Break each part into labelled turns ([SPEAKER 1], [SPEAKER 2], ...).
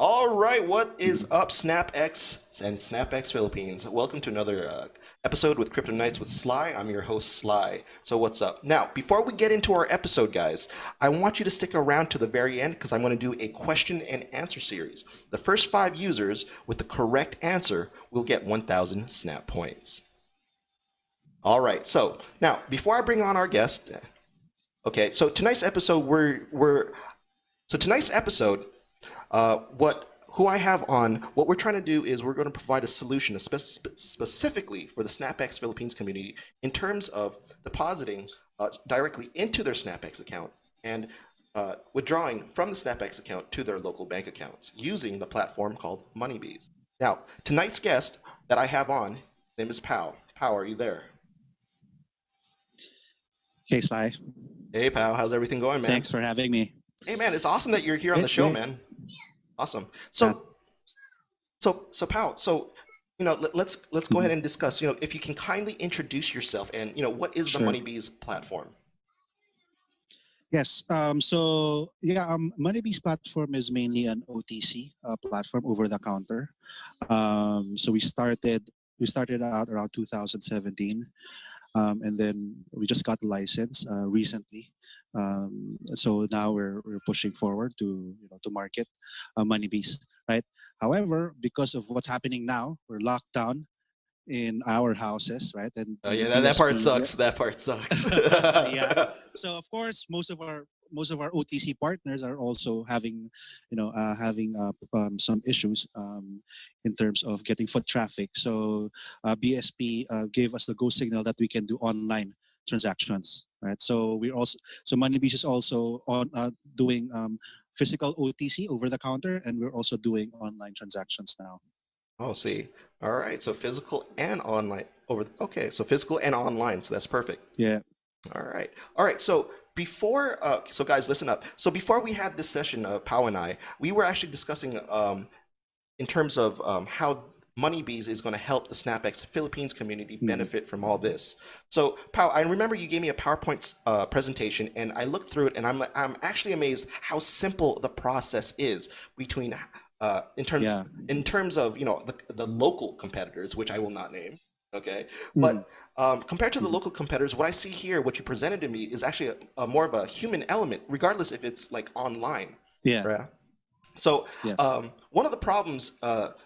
[SPEAKER 1] All right, what is up, SnapEx and SnapEx Philippines? Welcome to another episode with Crypto Nights with Sly. I'm your host, Sly. So, what's up? Now, before we get into our episode, guys, I want you to stick around to the very end because I'm going to do a question and answer series. The first 5 users with the correct answer will get 1,000 Snap points. All right, so now, before I bring on our guest, okay, so tonight's episode, tonight's episode, who I have on, what we're trying to do is we're going to provide a solution specifically for the SnapEx Philippines community in terms of depositing directly into their SnapEx account and withdrawing from the SnapEx account to their local bank accounts using the platform called Moneybees. Now, tonight's guest that I have on, his name is Pau. Pau, are you there?
[SPEAKER 2] Hey, Sly.
[SPEAKER 1] Hey, Pau. How's everything going, man?
[SPEAKER 2] Thanks for having me.
[SPEAKER 1] Hey, man, it's awesome that you're here on the show, man. Awesome. So Pau, let's go ahead and discuss, if you can kindly introduce yourself and, what is the Moneybees platform?
[SPEAKER 2] Yes. Moneybees platform is mainly an OTC platform, over the counter. So we started out around 2017, and then we just got the license recently. So now we're pushing forward to market Moneybees, right? However, because of what's happening now, we're locked down in our houses, right? And
[SPEAKER 1] that part sucks. That part sucks.
[SPEAKER 2] Yeah. So of course, most of our OTC partners are also having some issues in terms of getting foot traffic. So BSP gave us the go signal that we can do online transactions, right? So Moneybees is also on doing physical OTC, over the counter, and we're also doing online transactions now.
[SPEAKER 1] Oh, see. All right. So physical and online okay. So physical and online. So that's perfect.
[SPEAKER 2] Yeah.
[SPEAKER 1] All right. All right. So so guys, listen up. So before we had this session, Pau and I, we were actually discussing in terms of how Moneybees is going to help the SnapEx Philippines community benefit from all this. So Pau, I remember you gave me a PowerPoint presentation, and I looked through it, and I'm actually amazed how simple the process is between in terms of the local competitors, which I will not name, okay, but compared to the local competitors, what I see here, what you presented to me, is actually a more of a human element, regardless if it's like online.
[SPEAKER 2] Yeah.
[SPEAKER 1] Right? So
[SPEAKER 2] Yes.
[SPEAKER 1] one of the problems,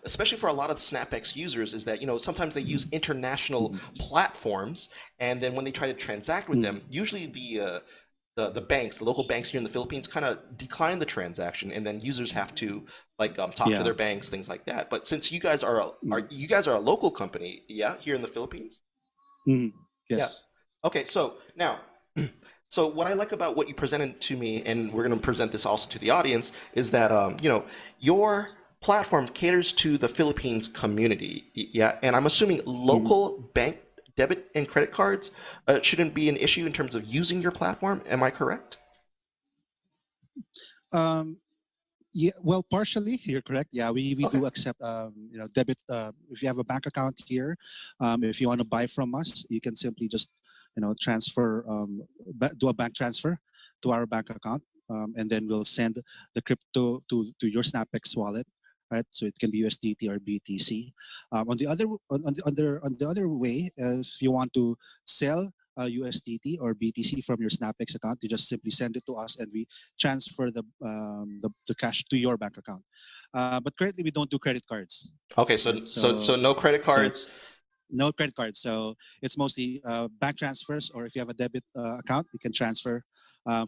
[SPEAKER 1] especially for a lot of SnapEx users, is that sometimes they use international platforms, and then when they try to transact with them, usually the banks, the local banks here in the Philippines, kind of decline the transaction, and then users have to talk to their banks, things like that. But since you guys are a local company, here in the Philippines.
[SPEAKER 2] Yes.
[SPEAKER 1] Yeah. Okay. So now, so what I like about what you presented to me, and we're going to present this also to the audience, is that your platform caters to the Philippines community. Yeah, and I'm assuming local bank debit and credit cards shouldn't be an issue in terms of using your platform. Am I correct?
[SPEAKER 2] Yeah, well, partially you're correct. Yeah, we do accept debit. If you have a bank account here, if you want to buy from us, you can simply just transfer, do a bank transfer to our bank account, and then we'll send the crypto to your SnapEx wallet. Right, so it can be USDT or BTC. On the other way, if you want to sell USDT or BTC from your SnapEx account, you just simply send it to us, and we transfer the cash to your bank account. But currently, we don't do credit cards.
[SPEAKER 1] Okay, so no credit cards.
[SPEAKER 2] No credit cards. So it's mostly bank transfers, or if you have a debit account, you can transfer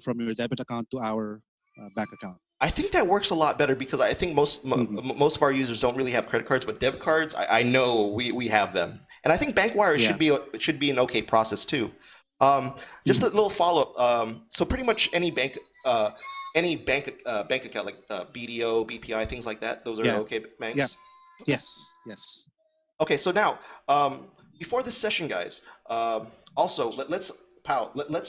[SPEAKER 2] from your debit account to our bank account.
[SPEAKER 1] I think that works a lot better because I think most of our users don't really have credit cards, but debit cards, I know we have them, and I think bank wires should be an okay process too. Just a little follow up. So pretty much any bank account like BDO, BPI, things like that, those are okay banks.
[SPEAKER 2] Yeah.
[SPEAKER 1] Okay.
[SPEAKER 2] Yes.
[SPEAKER 1] Okay, so now before this session, guys, also let's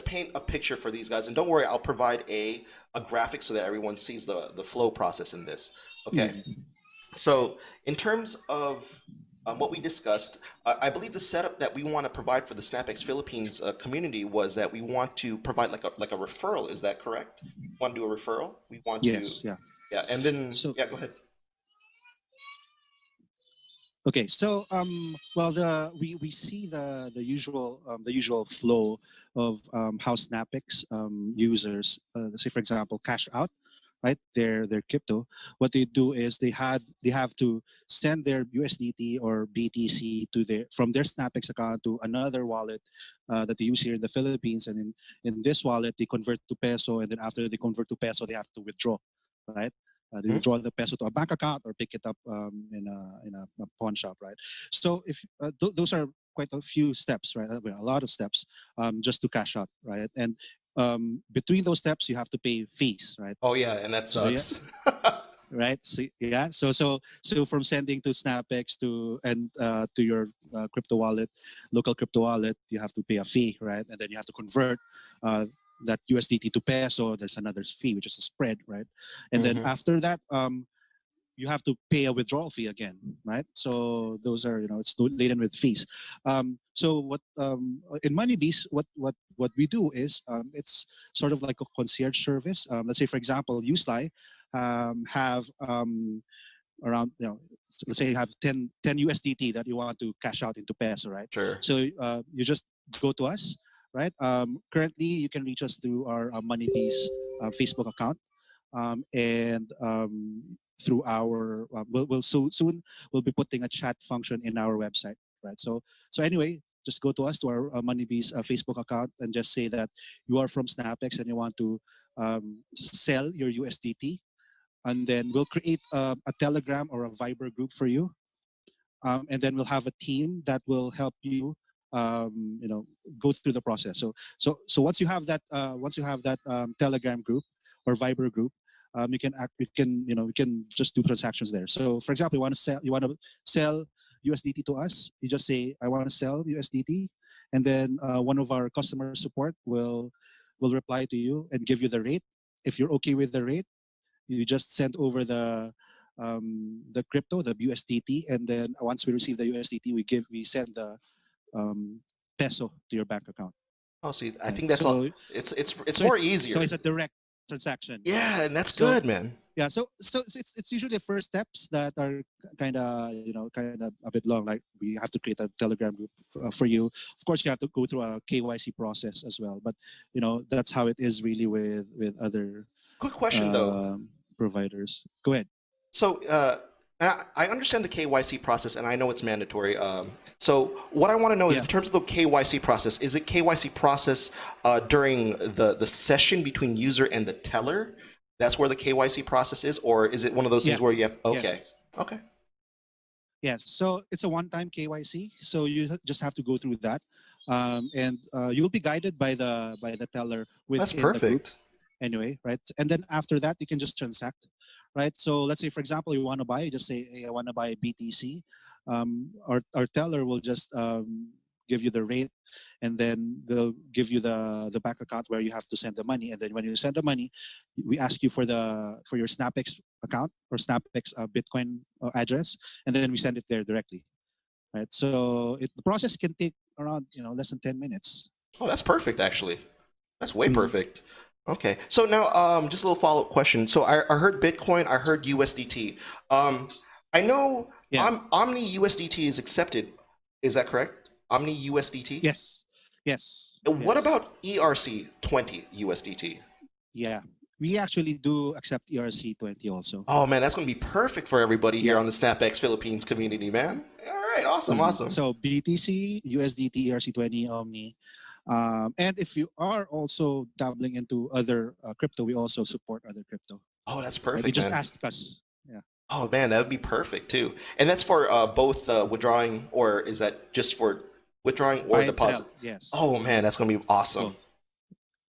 [SPEAKER 1] paint a picture for these guys, and don't worry, I'll provide a graphic so that everyone sees the flow process in this. Okay, so in terms of what we discussed, I believe the setup that we want to provide for the SnapEx Philippines community was that we want to provide like a referral. Is that correct? We want to do a referral. We want
[SPEAKER 2] Yes.
[SPEAKER 1] to. Yeah, and then go ahead.
[SPEAKER 2] Okay, so well, we see the usual flow of how SnapEx users, let's say for example, cash out, right? Their crypto. What they do is they have to send their USDT or BTC to their from their SnapEx account to another wallet that they use here in the Philippines, and in this wallet they convert to peso, and then after they convert to peso, they have to withdraw, right? They
[SPEAKER 1] Hmm?
[SPEAKER 2] withdraw the peso to a bank account or pick it up in a pawn shop, right? So if those are quite a few steps, right? A lot of steps just to cash out, right? And between those steps, you have to pay fees, right?
[SPEAKER 1] Oh yeah, and that
[SPEAKER 2] So yeah,
[SPEAKER 1] sucks.
[SPEAKER 2] right. So, yeah. So from sending to SnapEx to your crypto wallet, local crypto wallet, you have to pay a fee, right? And then you have to convert uh, that USDT to peso. There's another fee, which is a spread, right? And then
[SPEAKER 1] Hmm.
[SPEAKER 2] after that, you have to pay a withdrawal fee again, right? So those are, it's laden with fees. So what in Moneybees, what we do is it's sort of like a concierge service. Let's say, for example, Uslai have around, let's say you have 10 USDT that you want to cash out into peso, right?
[SPEAKER 1] Sure.
[SPEAKER 2] So you just go to us, right? Currently, you can reach us through our Moneybees Facebook account, and through our soon we'll be putting a chat function in our website, right? So anyway, just go to us to our Moneybees Facebook account and just say that you are from SnapEx and you want to sell your USDT, and then we'll create a Telegram or a Viber group for you, and then we'll have a team that will help you go through the process. So once you have that Telegram group or Viber group, you can just do transactions there. So for example, you want to sell USDT to us, you just say I want to sell USDT, and then one of our customer support will reply to you and give you the rate. If you're okay with the rate, you just send over the crypto, the USDT, and then once we receive the USDT, we send the um, peso to your bank account.
[SPEAKER 1] Oh, see, I
[SPEAKER 2] Right.
[SPEAKER 1] think that's all.
[SPEAKER 2] So
[SPEAKER 1] It's
[SPEAKER 2] so
[SPEAKER 1] more
[SPEAKER 2] so
[SPEAKER 1] easier.
[SPEAKER 2] it's a direct transaction. Yeah.
[SPEAKER 1] Yeah, and that's
[SPEAKER 2] So
[SPEAKER 1] good, man.
[SPEAKER 2] yeah. So it's usually the first steps that are kind of a bit long. Like we have to create a Telegram group for you. Of course, you have to go through a KYC process as well. But that's how it is really with other
[SPEAKER 1] Quick question though.
[SPEAKER 2] um, providers. Go ahead.
[SPEAKER 1] So, I understand the KYC process, and I know it's mandatory. So, what I want to know is,
[SPEAKER 2] Yeah.
[SPEAKER 1] in terms of the KYC process, is it KYC process during the session between user and the teller? That's where the KYC process is, or is it one of those things
[SPEAKER 2] Yeah.
[SPEAKER 1] where you have? Okay,
[SPEAKER 2] Yes.
[SPEAKER 1] okay,
[SPEAKER 2] Yes. So it's a one-time KYC. So you just have to go through that, and you'll be guided by the teller
[SPEAKER 1] that's
[SPEAKER 2] within the group.
[SPEAKER 1] perfect.
[SPEAKER 2] Anyway, right? And then after that, you can just transact, right? So let's say, for example, you want to buy, you just say, hey, I want to buy BTC. Our teller will just give you the rate, and then they'll give you the bank account where you have to send the money. And then when you send the money, we ask you for your SnapEx account or SnapEx Bitcoin address, and then we send it there directly, right? So the process can take around less than 10 minutes.
[SPEAKER 1] Oh, that's perfect, actually. That's way
[SPEAKER 2] Mhm.
[SPEAKER 1] perfect. Okay, so now just a little follow-up question. So I heard Bitcoin, I heard USDT. Um, I know
[SPEAKER 2] Yeah.
[SPEAKER 1] Omni USDT is accepted. Is that correct? Omni USDT.
[SPEAKER 2] Yes. Yes.
[SPEAKER 1] What
[SPEAKER 2] Yes.
[SPEAKER 1] about ERC20 USDT?
[SPEAKER 2] Yeah, we actually do accept ERC20 also.
[SPEAKER 1] Oh man, that's gonna be perfect for everybody here
[SPEAKER 2] Yeah.
[SPEAKER 1] on the SnapEx Philippines community, man. All right, awesome, awesome.
[SPEAKER 2] So BTC, USDT, ERC20, Omni. And if you are also dabbling into other crypto, we also support other crypto.
[SPEAKER 1] Oh, that's
[SPEAKER 2] Right? You
[SPEAKER 1] perfect,
[SPEAKER 2] just
[SPEAKER 1] man.
[SPEAKER 2] ask us. Yeah.
[SPEAKER 1] Oh man, that would be perfect too. And that's for both withdrawing, or is that just for withdrawing or
[SPEAKER 2] Buy and
[SPEAKER 1] deposit?
[SPEAKER 2] sell. Yes.
[SPEAKER 1] Oh man, that's gonna be awesome.
[SPEAKER 2] Both.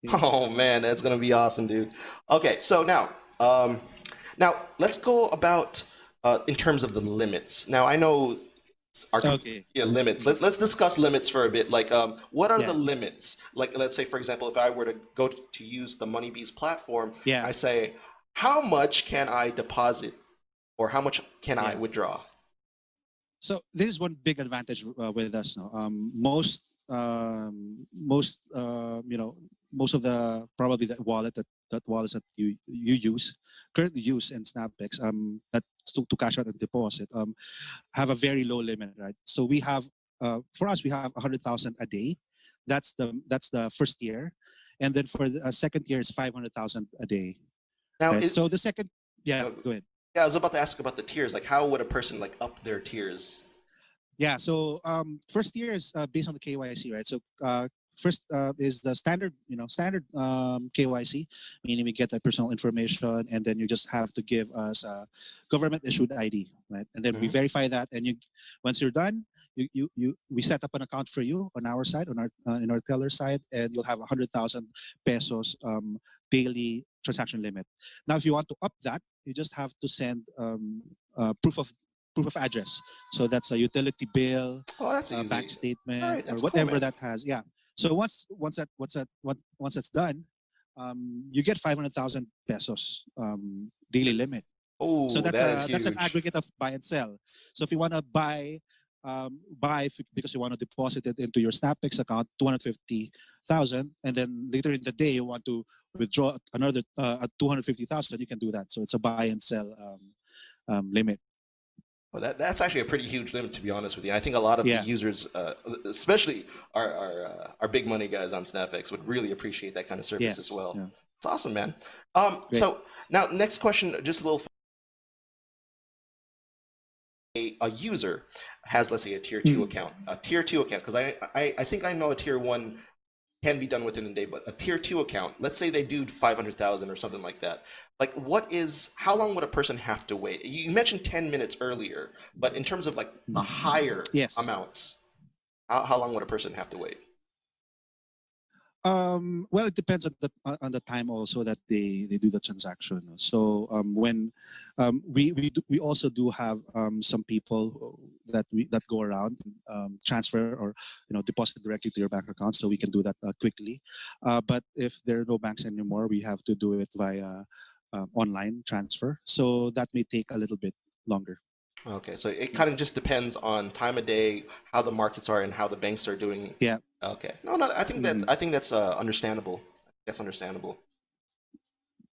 [SPEAKER 2] Yeah.
[SPEAKER 1] Oh man, that's gonna be awesome, dude. Okay, so um, now let's go about in terms of the limits. Now I know our
[SPEAKER 2] Okay.
[SPEAKER 1] yeah, limits. Let's discuss limits for a bit. Like, what are the
[SPEAKER 2] Yeah.
[SPEAKER 1] limits? Like, let's say for example, if I were to go to use the Moneybees platform,
[SPEAKER 2] Yeah.
[SPEAKER 1] I say, how much can I deposit, or how much can I
[SPEAKER 2] Yeah.
[SPEAKER 1] withdraw?
[SPEAKER 2] So this is one big advantage with us now. Most of the probably the wallet that wallets that you currently use in SnapEx that to cash out and deposit have a very low limit, right? So we have for us we have 100,000 a day. That's the first tier, and then for the second tier is 500,000 a day,
[SPEAKER 1] Now,
[SPEAKER 2] right? So the second, yeah,
[SPEAKER 1] uh,
[SPEAKER 2] go ahead.
[SPEAKER 1] yeah, I was about to ask about the tiers. Like, how would a person like up their tiers?
[SPEAKER 2] Yeah, so first tier is based on the KYC, right? So first is the standard, standard KYC, meaning we get the personal information, and then you just have to give us a government issued ID, right? And then we
[SPEAKER 1] Mhm.
[SPEAKER 2] verify that, and once you're done, we set up an account for you on our side, on our in our teller side, and you'll have 100,000 pesos daily transaction limit. Now, if you want to up that, you just have to send proof of address. So that's a utility bill,
[SPEAKER 1] Oh, that's
[SPEAKER 2] a bank
[SPEAKER 1] easy. All
[SPEAKER 2] statement,
[SPEAKER 1] right,
[SPEAKER 2] or
[SPEAKER 1] that's cool,
[SPEAKER 2] whatever
[SPEAKER 1] man.
[SPEAKER 2] that has. Yeah. So once that's done, you get 500,000 pesos daily limit. So
[SPEAKER 1] Oh, that is
[SPEAKER 2] that's an
[SPEAKER 1] huge.
[SPEAKER 2] aggregate of buy and sell. So if you want to because you want to deposit it into your SnapEx account, 250,000, and then later in the day you want to withdraw another 250,000, you can do that. So it's a buy and sell limit.
[SPEAKER 1] Well, that's actually a pretty huge limit, to be honest with you. I think a lot of the
[SPEAKER 2] Yeah.
[SPEAKER 1] users, especially our big money guys on SnapEx, would really appreciate that kind of service as
[SPEAKER 2] Yes.
[SPEAKER 1] well.
[SPEAKER 2] Yeah.
[SPEAKER 1] It's awesome, man.
[SPEAKER 2] Great.
[SPEAKER 1] So now, next question, just a little. A user has, let's say, a tier two
[SPEAKER 2] Mm.
[SPEAKER 1] account, because I think I know a tier one can be done within a day, but a tier two account, let's say they do 500,000 or something like that. Like, how long would a person have to wait? You mentioned 10 minutes earlier, but in terms of like the
[SPEAKER 2] Mm.
[SPEAKER 1] higher
[SPEAKER 2] Yes.
[SPEAKER 1] amounts, how long would a person have to wait?
[SPEAKER 2] Well, it depends on the time also that they do the transaction. So when we also do have some people that go around transfer or deposit directly to your bank account, so we can do that quickly. But if there are no banks anymore, we have to do it via online transfer. So that may take a little bit longer.
[SPEAKER 1] Okay, so it kind of just depends on time of day, how the markets are, and how the banks are doing.
[SPEAKER 2] Yeah.
[SPEAKER 1] Okay, no, no,
[SPEAKER 2] Mhm.
[SPEAKER 1] I think that's understandable. That's understandable.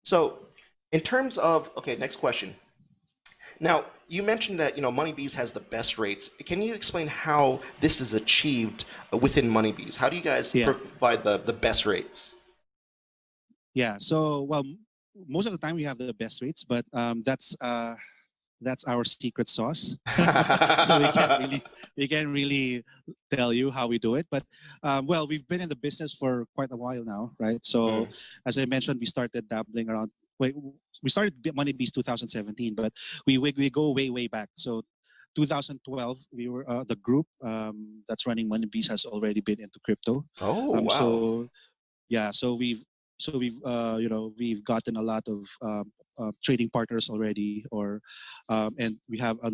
[SPEAKER 1] So, in terms of, okay, next question. Now, you mentioned that Moneybees has the best rates. Can you explain how this is achieved within Moneybees? How do you guys
[SPEAKER 2] Yeah.
[SPEAKER 1] provide the best rates?
[SPEAKER 2] Yeah. So well, most of the time we have the best rates, but that's our secret sauce. So we can't really tell you how we do it. But well, we've been in the business for quite a while now, right? So
[SPEAKER 1] Mm.
[SPEAKER 2] as I mentioned, we started dabbling around. Wait, we started Moneybees 2017, but we go way back. So 2012, we were the group that's running Moneybees has already been into crypto.
[SPEAKER 1] Oh, wow.
[SPEAKER 2] So yeah, we've gotten a lot of trading partners already, or and we have a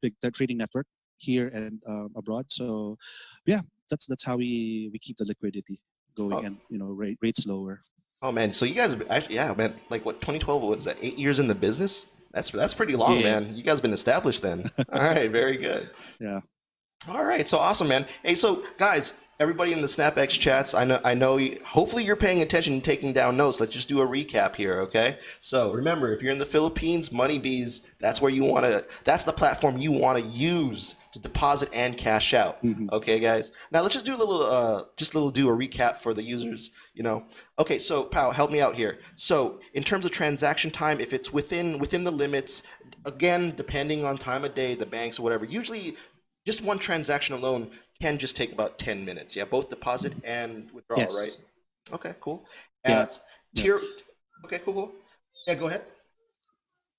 [SPEAKER 2] big trading network here and abroad. So yeah, that's how we keep the liquidity going,
[SPEAKER 1] Oh,
[SPEAKER 2] and rates lower.
[SPEAKER 1] oh man. So you guys have actually, yeah, man. Like what, 2012? What is that? 8 years in the business? That's pretty long,
[SPEAKER 2] Yeah.
[SPEAKER 1] man. You guys been established then. All right, very good.
[SPEAKER 2] Yeah.
[SPEAKER 1] All right, so awesome, man. Hey, so guys, everybody in the SnapEx chats, I know. Hopefully, you're paying attention and taking down notes. Let's just do a recap here, okay? So remember, if you're in the Philippines, Moneybees, that's where you want to. That's the platform you want to use to deposit and cash out.
[SPEAKER 2] Hmm.
[SPEAKER 1] Okay, guys. Now let's just do a little, do a recap for the users. Okay. So, Pau, help me out here. So, in terms of transaction time, if it's within the limits, again, depending on time of day, the banks or whatever, usually just one transaction alone can just take about 10 minutes. Yeah, both deposit and withdrawal, right?
[SPEAKER 2] Yes.
[SPEAKER 1] Okay, cool.
[SPEAKER 2] Yeah.
[SPEAKER 1] It's
[SPEAKER 2] Yeah.
[SPEAKER 1] tier. Okay, cool. Yeah, go ahead.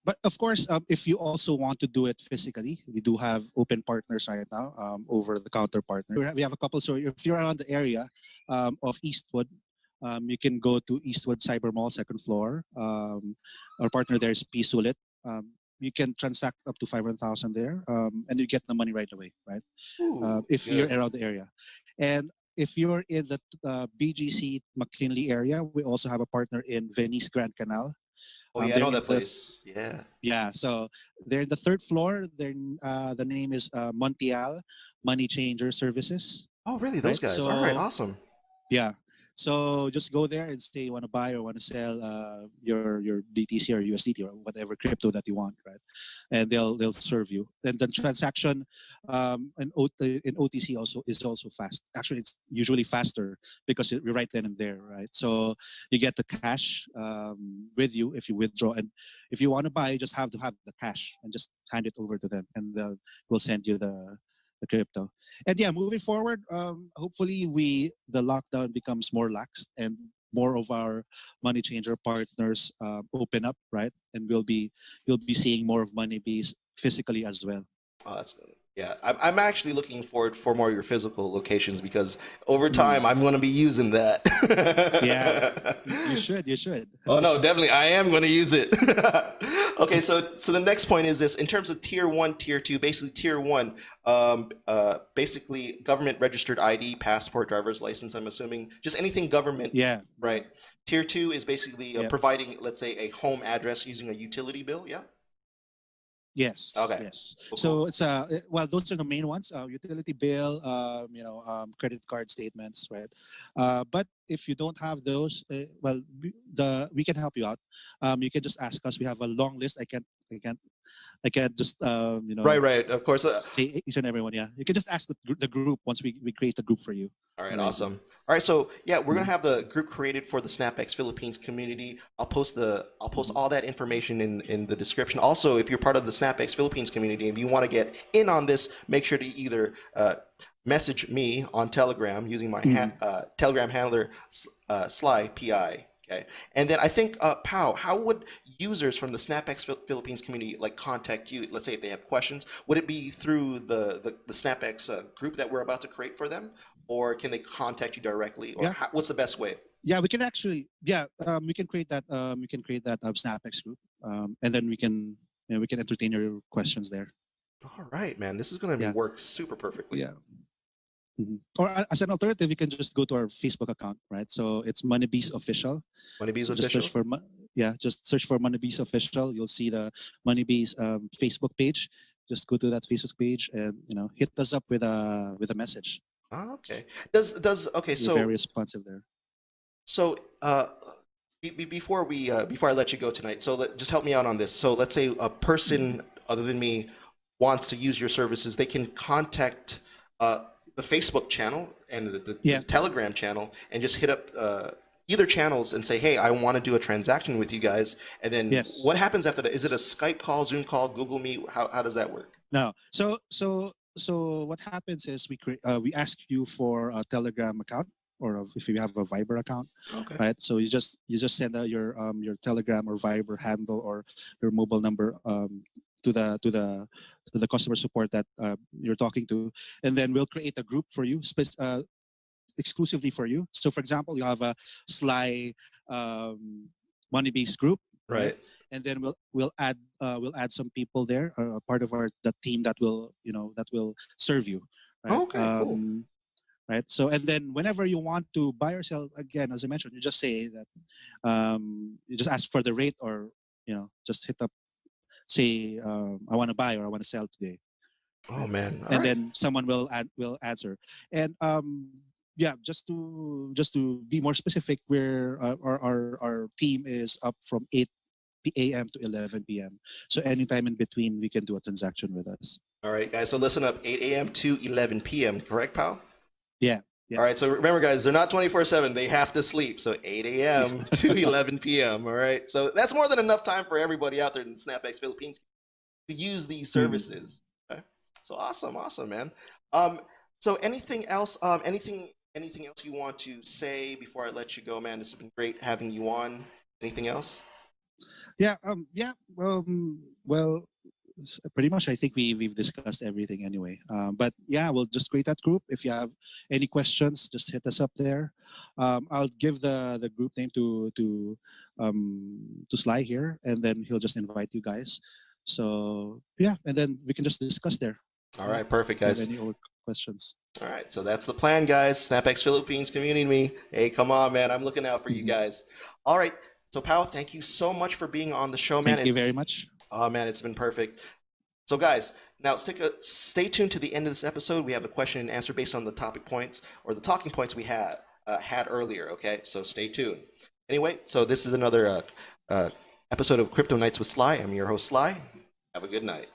[SPEAKER 2] But of course, if you also want to do it physically, we do have open partners right now, over the counter partner. We have a couple. So if you're around the area of Eastwood, you can go to Eastwood Cyber Mall, second floor. Our partner there is P Sulit. You can transact up to 500,000 there, and you get the money right away, right?
[SPEAKER 1] Ooh,
[SPEAKER 2] If you're
[SPEAKER 1] good.
[SPEAKER 2] around the area. And if you're in the BGC McKinley area, we also have a partner in Venice Grand Canal.
[SPEAKER 1] Oh yeah, I
[SPEAKER 2] They're
[SPEAKER 1] know
[SPEAKER 2] in
[SPEAKER 1] that
[SPEAKER 2] the
[SPEAKER 1] place. Yeah.
[SPEAKER 2] yeah, so they're in the third floor. The name is Montiel Money Changer Services,
[SPEAKER 1] Oh really? Those
[SPEAKER 2] right?
[SPEAKER 1] guys. All right,
[SPEAKER 2] So
[SPEAKER 1] awesome.
[SPEAKER 2] yeah, So just go there and say you want to buy or want to sell your BTC or USDT or whatever crypto that you want, right? And they'll serve you. And the transaction in OTC also is also fast. Actually, it's usually faster because you're right then and there, right? So you get the cash with you if you withdraw, and if you want to buy, you just have to have the cash and just hand it over to them, and they'll will send you the crypto. And yeah, moving forward, hopefully the lockdown becomes more lax and more of our money changer partners open up, right? And you'll be seeing more of Moneybees physically as well.
[SPEAKER 1] Oh, that's good. Yeah, I'm actually looking forward for more of your physical locations because over
[SPEAKER 2] Mm.
[SPEAKER 1] time I'm going to be using that.
[SPEAKER 2] Yeah, you should. You should.
[SPEAKER 1] Oh no, definitely I am going to use it. Okay, so the next point is this: in terms of tier one, tier two, basically tier one, basically government registered ID, passport, driver's license. I'm assuming just anything government,
[SPEAKER 2] Yeah.
[SPEAKER 1] right? Tier two is basically
[SPEAKER 2] Yep.
[SPEAKER 1] providing, let's say, a home address using a utility bill. Yeah.
[SPEAKER 2] Yes,
[SPEAKER 1] Okay.
[SPEAKER 2] yes.
[SPEAKER 1] Cool,
[SPEAKER 2] So
[SPEAKER 1] cool.
[SPEAKER 2] it's well, those are the main ones: utility bill, credit card statements, right? But if you don't have those, well, we can help you out. You can just ask us. We have a long list. I can't just
[SPEAKER 1] Right, right. Of course.
[SPEAKER 2] say each and every one. Yeah, you can just ask the group once we create the group for you
[SPEAKER 1] All right,
[SPEAKER 2] already.
[SPEAKER 1] awesome. All right, so yeah, we're gonna
[SPEAKER 2] Mhm,
[SPEAKER 1] have the group created for the SnapEx Philippines community. I'll post
[SPEAKER 2] mhm.
[SPEAKER 1] all that information in the description. Also, if you're part of the SnapEx Philippines community, if you want to get in on this, make sure to either message me on Telegram using my
[SPEAKER 2] Mhm.
[SPEAKER 1] Telegram handler Sly PI. Okay, and then I think Pau, how would users from the SnapEx Philippines community like contact you? Let's say if they have questions, would it be through the SnapEx group that we're about to create for them? Or can they contact you directly, or
[SPEAKER 2] Yeah,
[SPEAKER 1] what's the best way?
[SPEAKER 2] yeah. We can actually, yeah. We can create that. We can create that SnapX group, and then we can entertain your questions there.
[SPEAKER 1] All right, man, this is going to be
[SPEAKER 2] Yeah,
[SPEAKER 1] work super perfectly.
[SPEAKER 2] yeah. Mhm. Or as an alternative, you can just go to our Facebook account, right? So it's Moneybees Official.
[SPEAKER 1] Moneybees
[SPEAKER 2] So just search
[SPEAKER 1] official.
[SPEAKER 2] for just search for Moneybees Official. You'll see the Moneybees Facebook page. Just go to that Facebook page and hit us up with a message.
[SPEAKER 1] Oh, okay. Does okay?
[SPEAKER 2] We're very responsive there.
[SPEAKER 1] So before I let you go tonight, so just help me out on this. So let's say a
[SPEAKER 2] Mhm.
[SPEAKER 1] person other than me wants to use your services, they can contact the Facebook channel and the
[SPEAKER 2] Yeah.
[SPEAKER 1] Telegram channel and just hit up either channels and say, "Hey, I want to do a transaction with you guys." And then
[SPEAKER 2] Yes.
[SPEAKER 1] what happens after that? Is it a Skype call, Zoom call, Google Meet? How does that work?
[SPEAKER 2] No. So what happens is we ask you for a Telegram account or if you have a Viber account,
[SPEAKER 1] Okay.
[SPEAKER 2] right? So you just send your Telegram or Viber handle or your mobile number to the customer support that you're talking to, and then we'll create a group for you, exclusively for you. So, for example, you have a Sly Moneybees group, right?
[SPEAKER 1] Right.
[SPEAKER 2] And then we'll add some people there, part of our the team that will that will serve you, right?
[SPEAKER 1] Okay. Cool.
[SPEAKER 2] Right. So, and then whenever you want to buy or sell, again, as I mentioned, you just say that you just ask for the rate, or just hit up, say I want to buy or I want to sell today,
[SPEAKER 1] Oh
[SPEAKER 2] right?
[SPEAKER 1] man. All
[SPEAKER 2] And
[SPEAKER 1] right.
[SPEAKER 2] then someone will answer. And yeah, just to be more specific, where our team is up from 8 a.m. to 11 p.m. So anytime in between, we can do a transaction with us.
[SPEAKER 1] All right, guys. So listen up. 8 a.m. to 11 p.m. Correct, pal?
[SPEAKER 2] Yeah, yeah,
[SPEAKER 1] All right. So remember, guys, they're not 24/7. They have to sleep. So 8 a.m.
[SPEAKER 2] yeah.
[SPEAKER 1] to 11 p.m. All right. So that's more than enough time for everybody out there in SnapEx Philippines to use these
[SPEAKER 2] Mm.
[SPEAKER 1] services. Okay. So awesome, awesome, man. Um. So anything else? Anything else you want to say before I let you go, man? This has been great having you on. Anything else?
[SPEAKER 2] Yeah. Well, pretty much, I think we've discussed everything anyway. But yeah, we'll just create that group. If you have any questions, just hit us up there. I'll give the group name to Sly here, and then he'll just invite you guys. So yeah, and then we can just discuss there.
[SPEAKER 1] All
[SPEAKER 2] Yeah.
[SPEAKER 1] right. Perfect,
[SPEAKER 2] If you have
[SPEAKER 1] guys.
[SPEAKER 2] any other questions.
[SPEAKER 1] All right, so that's the plan, guys. SnapEx Philippines community me. Hey, come on, man. I'm looking out for you
[SPEAKER 2] Mhm.
[SPEAKER 1] guys. All right. So, Pao, thank you so much for being on the show, man.
[SPEAKER 2] Thank you very much.
[SPEAKER 1] Oh man, it's been perfect. So, guys, now stay tuned to the end of this episode. We have a question and answer based on the topic points or the talking points we had. had earlier. Okay, so stay tuned. Anyway, so this is another episode of Crypto Nights with Sly. I'm your host, Sly. Have a good night.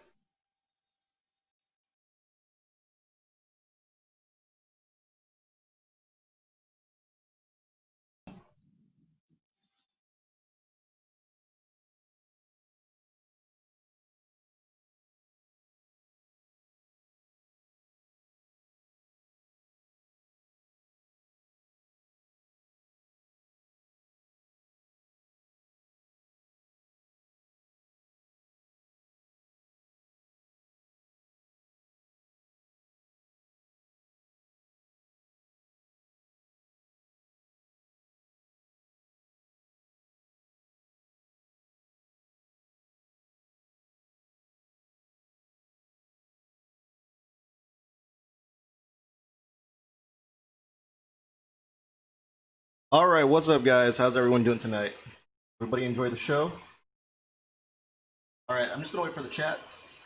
[SPEAKER 1] All right, what's up, guys? How's everyone doing tonight? Everybody enjoy the show? All right, I'm just gonna wait for the chats.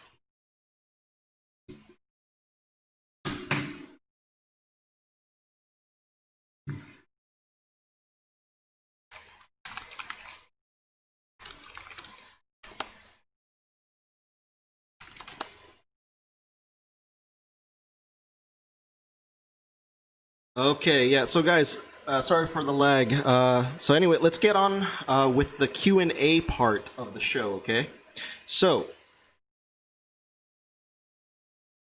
[SPEAKER 1] Okay, yeah. So, guys, sorry for the lag. So, anyway, let's get on with the Q&A part of the show. Okay. So,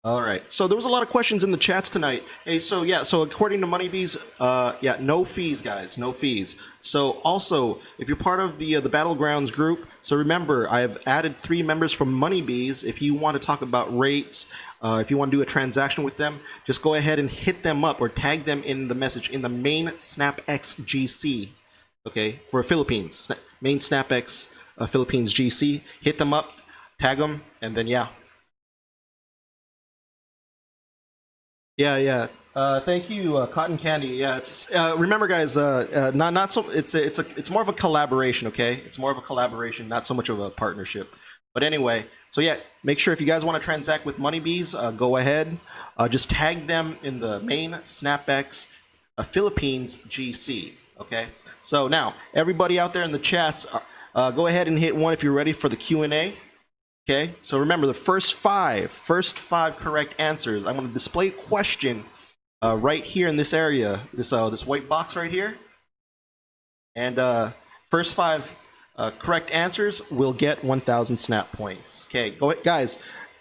[SPEAKER 1] all right. So there was a lot of questions in the chats tonight. Hey, so yeah. So according to Moneybees, yeah, no fees, guys, no fees. So also, if you're part of the Battlegrounds group, so remember, I have added 3 members from Moneybees. If you want to talk about rates, if you want to do a transaction with them, just go ahead and hit them up or tag them in the message in the main SnapEx GC. Okay, for Philippines, main SnapEx Philippines GC. Hit them up, tag them, and then yeah. Yeah, yeah. Thank you, Cotton Candy. Yeah, it's remember, guys. Not so. It's more of a collaboration. Okay, it's more of a collaboration, not so much of a partnership. But anyway, so yeah, make sure if you guys want to transact with Moneybees, go ahead. Just tag them in the main SnapEx Philippines GC. Okay. So now, everybody out there in the chats, go ahead and hit 1 if you're ready for the Q&A. Okay, so remember the first five correct answers. I'm going to display a question right here in this area, this white box right here, and first 5 correct answers will get 1,000 snap points. Okay, go ahead, guys.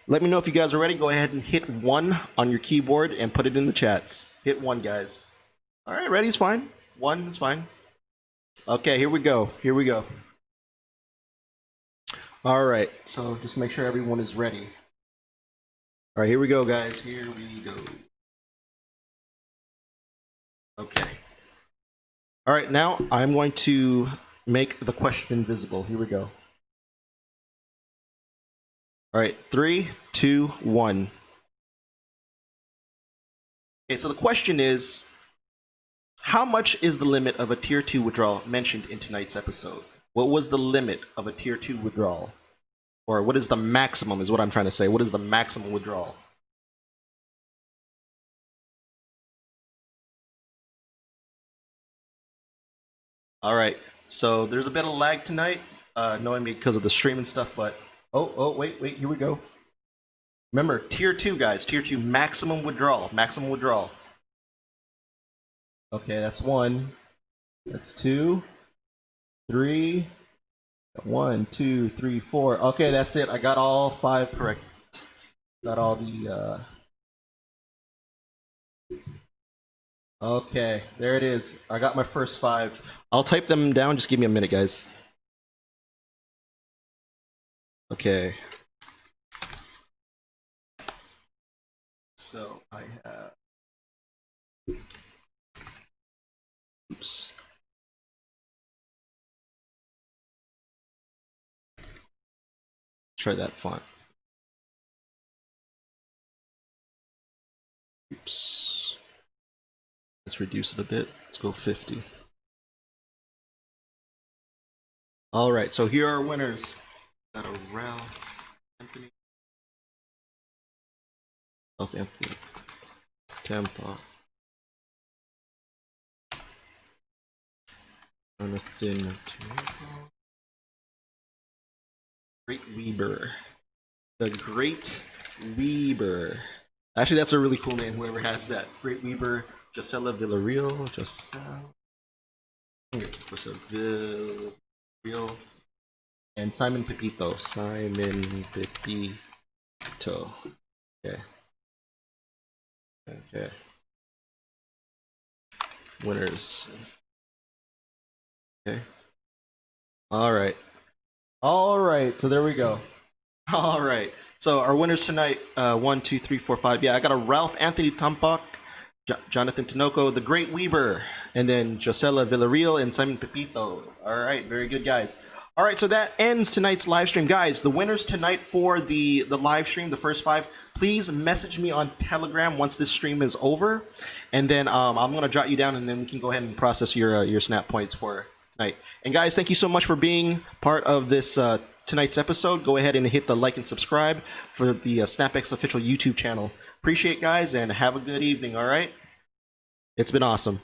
[SPEAKER 1] Let me know if you guys are ready. Go ahead and hit 1 on your keyboard and put it in the chats. Hit 1, guys. All right, ready is fine. 1 is fine. Okay, here we go. Here we go. All right, so just make sure everyone is ready. All right, here we go, guys. Here we go. Okay. All right, now I'm going to make the question visible. Here we go. All right, 3, 2, 1. Okay, so the question is, how much is the limit of a tier 2 withdrawal mentioned in tonight's episode? What was the limit of a tier 2 withdrawal? Or what is the maximum, is what I'm trying to say. What is the maximum withdrawal? All right, so there's a bit of lag tonight, knowing because of the stream and stuff, but wait, here we go. Remember, tier 2, guys, tier 2, maximum withdrawal, maximum withdrawal. Okay, that's 1, that's 2, 3, 1, 2, 3, 4. Okay, that's it. I got all 5 correct. Got all the okay, there it is. I got my first 5. I'll type them down. Just give me a minute, guys. Okay. So I have. Oops. Try that font. Oops. Let's reduce it a bit. Let's go 50. All right, so here are our winners. Got a Ralph Anthony. Ralph Anthony. Tampa. Jonathan. Great Weber. The Great Weber. Actually, that's a really cool name, whoever has that. Great Weber, Gisela Villarreal. Villarreal. And Simon Pepito. Simon Pepito. Okay. Okay. Winners. Okay. All right. All right. So there we go. All right. So our winners tonight, 1, 2, 3, 4, 5. Yeah, I got a Ralph Anthony Tampak, Jonathan Tinoco, the Great Weber, and then Josela Villarreal and Simon Pepito. All right, very good, guys. All right, so that ends tonight's live stream. Guys, the winners tonight for the live stream, the first 5, please message me on Telegram once this stream is over. And then I'm going to jot you down, and then we can go ahead and process your Snap points for tonight. And guys, thank you so much for being part of this tonight's episode. Go ahead and hit the like and subscribe for the SnapEx official YouTube channel. Appreciate it, guys, and have a good evening, all right? It's been awesome.